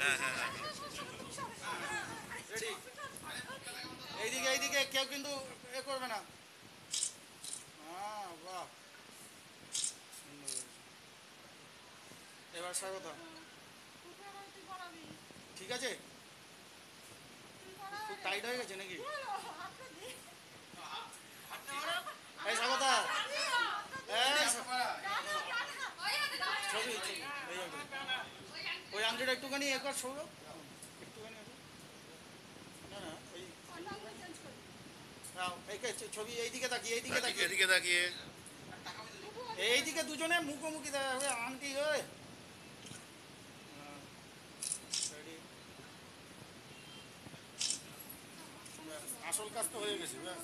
হ্যাঁ হ্যাঁ হ্যাঁ রেডি। এইদিকে এইদিকে কেউ কিন্তু এ করবে না। হ্যাঁ বাহ, সুন্দর হয়েছে। এবার স্বাগত। ঠিক আছে, খুব টাইট হয়ে গেছে নাকি? এই স্বাগত, ছবি ছবি ওই আংটিটা একটুখানি একবার সরো, একটুখানি না না ওই ছবি এইদিকে তাকিয়ে, এইদিকে তাকিয়ে, এদিকে তাকিয়ে এইদিকে দুজনে মুখোমুখি দেখা হবে। আংটি ওই আসল কাজ তো হয়ে গেছে ব্যাস।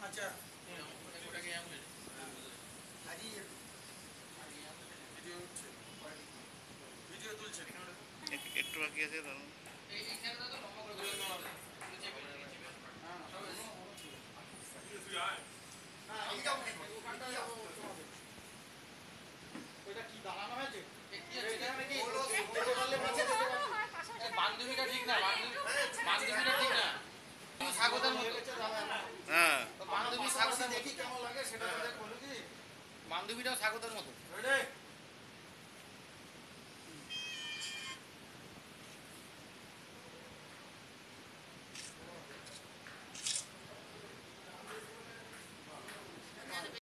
আচ্ছা ভিডিও তুলছেন একটু বাকি আছে দাঁড়ান। ওইটা কি দাঁড়ানো হয়েছে? বান্ধবীটা ঠিক না, বান্ধবীটা ঠিক না, স্বাগতের মতো। হ্যাঁ বান্ধবী স্বাগত দেখি কেমন লাগে সেটা বলো কি? বান্ধবীটাও স্বাগতের মতো। রেডি